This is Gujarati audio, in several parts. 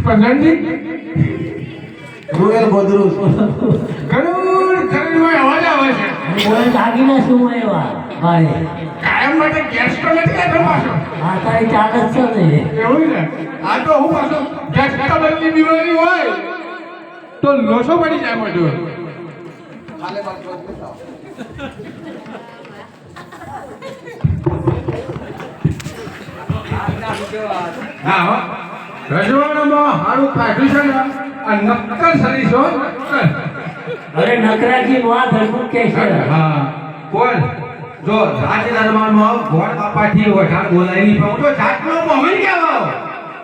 પ્રધાનજી રોયલ બોદરૂ ઘણું ઘણું અવાજ આવે છે. કોઈ દાગીના શું એવા મારે કાયમ માટે ગેસ તો નથી લેતો પાછો. આ તારી ચાલ જ છે ને એવું ને? આ તો હું પાછો ગેસ કબરની બીમારી હોય તો લોસો પડી જાય બધો. હા હો રજવાડામાં હારું કાઢ્યું છે ને આ નક્કર સરીસ હો નક્કર. અરે નકરાજી વા ધર્મ કે છે હા કોણ જો રાજ દરબારમાં ગોળ બાપાથી વઢાણ બોલાવી પણ તો જાતનો મોહન કેવો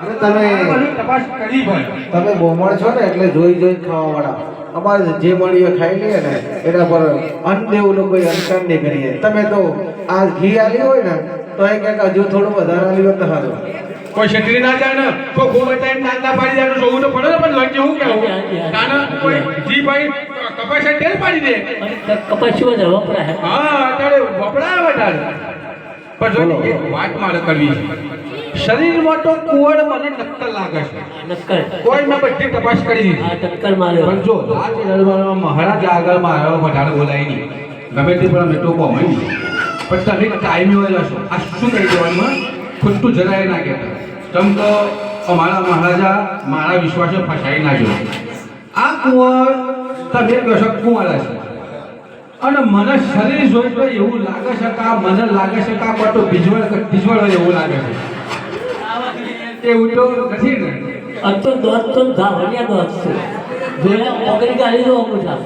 અરે તમે બધું તપાસ કરી ભાઈ તમે બોમણ છો ને એટલે જોઈ જોઈ ખાવા વાળા અમારે જે મળીએ ખાઈ લઈએ ને એના પર અન્ન દેવું કોઈ અનકાન નહીં કરીએ. તમે તો આ ઘી આલ્યું હોય ને તો એ કંઈક હજુ થોડું વધારે આલ્યું હોત તો સારું. કોઈ છત્રી ના જાય ને તો ગોબતાઈ નાના પાડી જાય તો જોવું તો પડે ને. પણ લડકે હું કેવું તાના કોઈ જી ભાઈ કપાસ તેલ પાડી દે. કપાસ્યો જ વપરાય હા અત્યારે વપરાય વધારે. પણ જો એક વાત મારે કરવી છે. શરીરમાં તો કુંવર મને નક્કર લાગે છે. નક્કર કોઈ મેં બધી તપાસ કરી દીધી. આ ટક્કર માર્યો પણ જો રાજ દરબારમાં મહારાજ આગળ મારો વઢાણ બોલાવી નહીં ગમે તે પણ મેં તો કહું પણ તમે ટાઈમે હોય છો આ શું કહી દેવાનું ખોટું જરાય ના કહેતા તમ તો અમારા મહારાજા મારા વિશ્વાસે ફસાઈ ના જો આ કુંવર તમે કહો છો કુંવારા છે અને મને શરીર જોઈ તો એવું લાગે છે કે આ મને લાગે છે કે આ પાટો બીજવળ હોય એવું લાગે છે એવું તો નથી ને તો દોત તો ધાવણિયા દોત છે જોયા ઓગરી ગાલી દો અમુઠા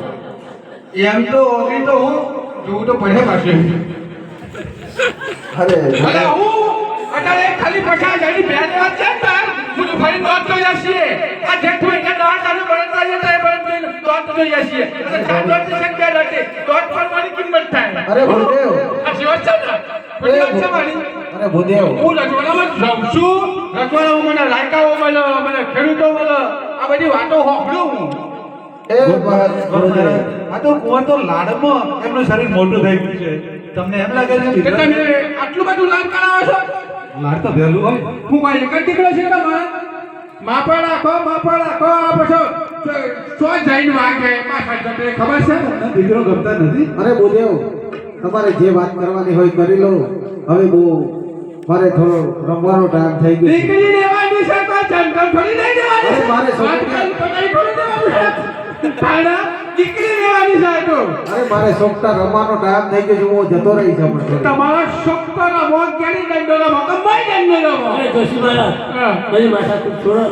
એમ તો ઓગળી તો હું જોવું તો પડે પાછું અરે અરે હું અત્યારે ખાલી પછા જડી બે વાત છે તાર હું તો ફરી નોટ તો જશે આ જેઠું એક નોટ ચાલુ બળતા છે તે બળતા નોટ તો જશે અને સાંજોટ સંખ્યા રહેતે નોટ પર મારી કિંમત થાય. અરે ભૂદેવ આ જીવન છે ને બધી વાત છે મારી. અરે ભૂદેવ હું રજવાડામાં જાઉં છું. રજવાડામાં મને લાયકાઓ મળે મને ખેડૂતો મળે આ બધી વાતો હોભળું હું. એ વાત ભૂદેવ આ તો કુંવર તો લાડમાં એમનું શરીર મોટું થઈ ગયું છે તમને એમ લાગે છે કે તમે આટલું બધું લાડ કરાવો છો. લાડ તો વહેલું હોય હું મારી એક જ દીકરો છે કે માપા રાખો આ પછી સો જઈને વાગે પાછા જતે ખબર છે. દીકરો ગમતા નથી અરે ભૂદેવ તમારે જે વાત કરવાની હોય કરી લો. હવે બહુ મારે થોડો રમવાનો ટાઈમ થઈ ગયો છે. દીકરી લેવાની છે તો જંગલ થોડી નહીં દેવાની અરે છે. મારે વાત કરી તો નહીં થોડી દેવાનું છે. તારા દીકરી લેવાની છે તો અરે મારે સોકતા રમવાનો ટાઈમ થઈ ગયો છે. હું જતો રહી છું હમણાં. તમારા શોકતાનો મોગ કેરી દંડોનો મોગ કમાઈ દંડોનો મોગ. અરે જોશી મહારાજ હા. બધી માથા તું છોડો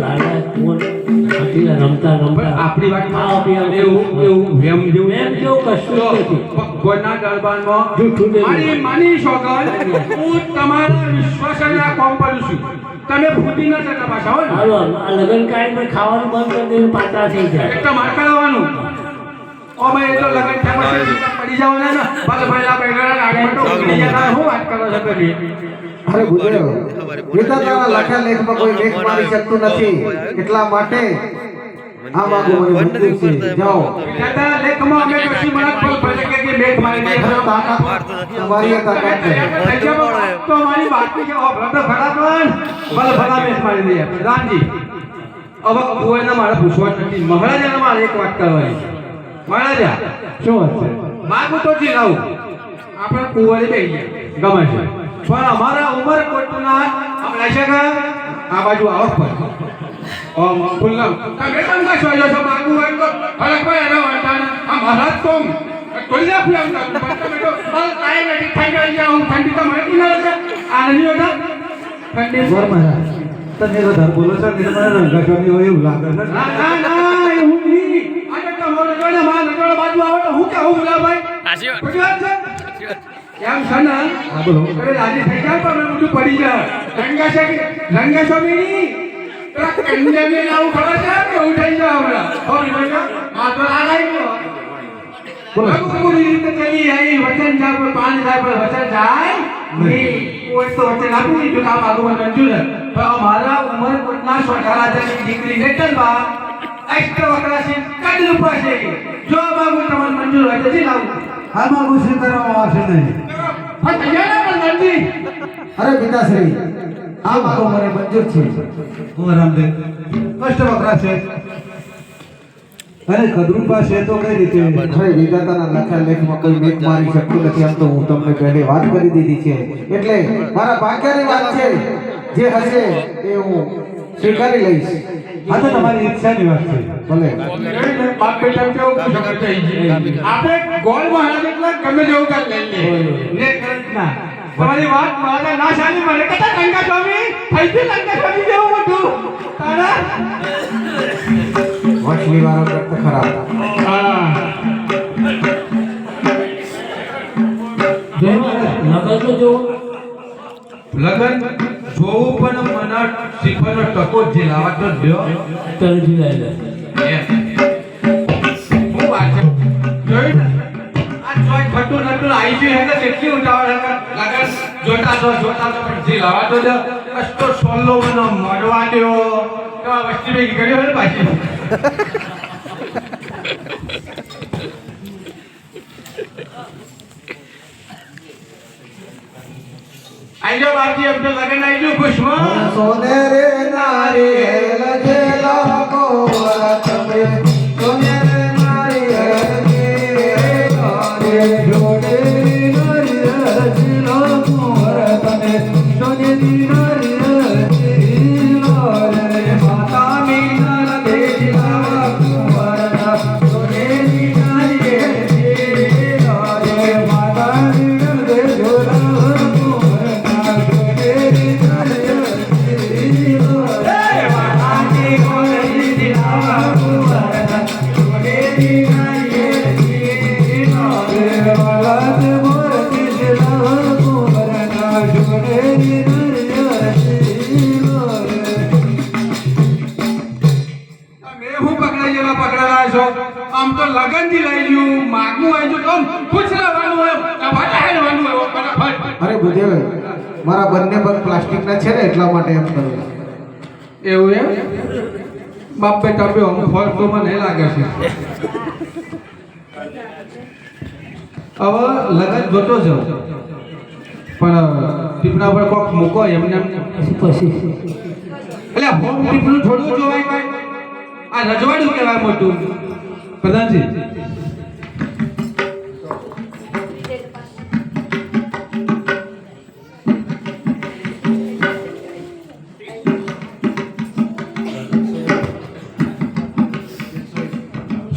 લાડા કુંવર હાથીલા રમતા રમતા આપણી વાત ખાવા પીવા એવું વેમ જેવું એમ કેવું કશું જ નથી ભગવાનના દરબારમાં જૂઠું નહીં. મારી માની સોગન હું તમારા વિશ્વાસના કોમ પર છું. તમે ફૂટી ન જતા પાછા હો ને. હાલો આ લગન કાંઈ પણ ખાવાનું બંધ કરી દઈને પાછા થઈ જાય એક તો માર કરાવવાનું. અમે એ તો લગન થયા પછી પડી જવાના ને ભલે ભલા બેઠા આગળ તો ઉગડી જતા હું વાત કરો છો કરી. અરે ભૂદેવ ગીતા તારા લખ્યા લેખમાં કોઈ લેખ મારી શકતું નથી. એટલા માટે આ માગો મને મૃત્યુ છે. જાઓ કહેતા લેખમાં અમે કશી મનત પર ભલે કે મેઘ મારી દે અરે તાકાત તમારી એ તાકાત છે. તો મારી બાકી કે ભલા ભલા ભલે ભલા મેઘ મારી દે પ્રધાનજી. હવે કોઈને મારે પૂછવા નથી. મહારાજાને મારે એક વાત કરવાની. મહારાજા શું વાત છે માગું તો જી લાવું આપણે કુંવરે બેહીએ ગમે છે પણ અમારા ઉમર કોટના આમ લાગે કે આ બાજુ આવો પર ઓમ ફુલ્લમ તમે કેમ કા સોજો છો માગું હોય તો હરક ભાઈ એનો વાટાને આ મહારાજ કોમ તોય ના ફુલામ કા તમે તો બલ કાઈ નથી થઈ ગઈ છે હું ઠંડી તો મળતી ન છે આ નહીં હોતા ઠંડી બર મહારાજ તમે વધારે બોલો છો ને તમારે રંગાચોની હોય એવું લાગે છે ના ના ના એવું નહીં આજે તમારો જોડે માર નજર બાજુ આવે તો હું કે હું બોલા ભાઈ ખોટી વાત છે કેમ છે ને હા બોલો અરે રાજી થઈ જાવ તો અમે બધું પડી જાય રંગા સ્વામી પેલા કંડેને આવું ખબર છે કે હું થઈ જાવ હમણાં હો વિવેકા આ તો આ લાઈ ગયો બોલો. પૂરી રીતે ચલી આવી વચન જાય પર પાન જાય પર વચન જાય નહીં કોઈ તો વચન આપી દીધું કામ આગળ મંજૂર છે પણ અમારા ઉમર કોટના સોઢારાજાની દીકરી નેતલબા એક્સ્ટ્રા વકરાસી કદ રૂપા છે જો બાબુ તમને મંજૂર હોય તો જી લાવું આમાં ગુસ્સે કરવામાં આવશે નહીં. હા તૈયાર ના પ્રધાનજી. અરે પિતાશ્રી આ મારો મને મંજૂર છે. હું રામદેવ કષ્ટ વકરા છે અને કદરૂપા છે તો કઈ રીતે? અરે વિધાતાના લખ્યા લેખમાં કોઈ મેઘ મારી શકતું નથી. આમ તો હું તમને પહેલે વાત કરી દીધી છે. એટલે મારા ભાગ્યની વાત છે. જે હશે એ હું સ્વીકારી લઈશ. આ તો તમારી ઈચ્છાની વાત છે. ભલે બાપ બેટા કેવું ઝઘડો થઈ ગયો. આપણે ગોળ મહારાજ એટલા ગમે જેવું કાલ લઈ લે. ને કૃષ્ણ તમારી વાત મારા ના શાની મને કહેતા લંકા સ્વામી થઈ ગયું લંકા સ્વામી જેવું બધું તારા વચલી વાળો વ્યક્ત ખરાબ. હા નગર તો જો લગન જોવું પણ મને શીખવાનો ટકો જે લાવા તો દ્યો. તરજી લાવી હું વાત છે જોઈ ને? આ જોઈ ખટું નટું આવી ગયું હે તો કેટલી ઉતાવળ હે લગન જોતા તો પણ જે લાવા તો દે કષ્ટો સોલ્લો મને મળવા દ્યો તો આ વસ્તી ભેગી કર્યો હે પાછી આઈજો બાપજી અબ તો લગન આઈજો ખુશમાં સોને રે નારિયેલ જેલા કોવરત મે સોને રે નારિયેલ જોડે નારિયેલ જેલા કોવરત મે સોને રી નારિયેલ રે માતા મીના દેજલા કોવરત સોને રી નારિયેલ રે માતા મીના દેજલા આમ તો લગન થી લઈ ગયું માગવું હોય તો ખુશ રહેવાનું હોય ફટાફટ હેડવાનું હોય ફટાફટ. અરે બુદેવ મારા બંને પગ પ્લાસ્ટિકના છે ને એટલા માટે એમ કરું. એવું એમ બાપ બેટા બે અમુક ફળ તો મને લાગે છે. હવે લગન જોતો જાઉં પણ ટીપના પર કોક મૂકો એમને એમ. પછી એટલે હોમ ટીપનું થોડું જોવાય કઈ આ રજવાડું કહેવાય મોટું પ્રધાનજી.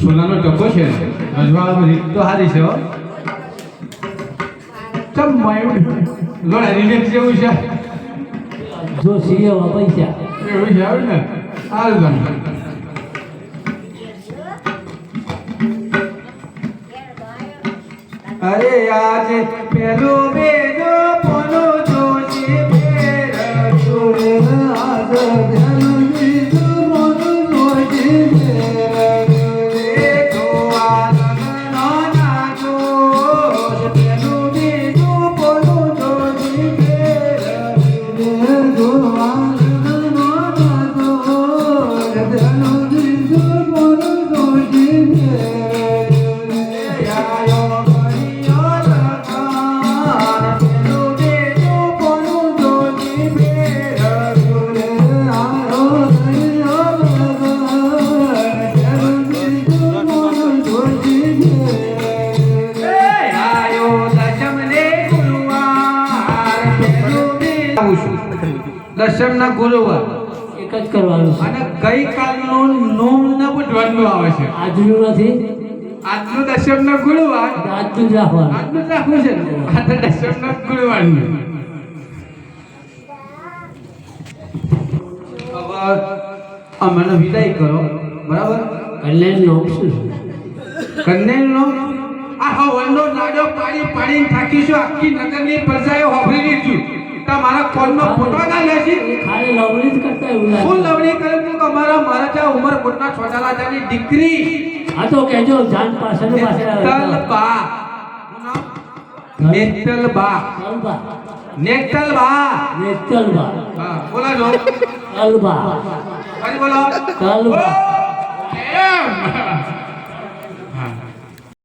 સોનાનો ટકો છે રજવાડામાં રીત તો સારી છે હો. ચમ માયું લોડા રિલેક્સ જેવું છે જો સીએ પૈસા એવું છે આવે ને સારું ગણ. અરે આજે પેલો બેજો પોનો જોશી પેર જોરે આજ ધનજી મોનો જોશી પેર જોરે તો આનંદનો નાચો પેલો બેજો પોનો જોશી પેર જોરે તો આનંદનો નાચો ધનજી મોનો જોશી પેર આયો દશમના ગુરુવાર એક જ કરવાનું છે. અને ગઈકાલનું નોમ ન પૂછવાનું આવે છે. આજનું નથી આજનું દશમના ગુરુવાર આજનું જ રાખવાનું. આજનું જ રાખવું છે ને આ તો દશમના ગુરુવારનું. હવે અમને વિદાય કરો બરાબર. કલ્યાણ નામ શું છે? કન્યાનો આ હવનનો લાડો પાડી પાડીને થાકીશું આખી નગરની પ્રજાએ હોભળી લીધું. તમારા કોલનો ફોટો ના લેશી એ ખાલી લવણી જ કરતા એવું હું લાગે. લવણી કરું છું કે અમારા મહારાજા ઉમર કોટના છોટાલાજાની દીકરી આ તો કહેજો જાન પાછળ પાછળ આવે તો. નેતલબા નેતલબા કલબા નેતલબા નેતલબા હા બોલા જો કલબા ફરી બોલો કલબા એમ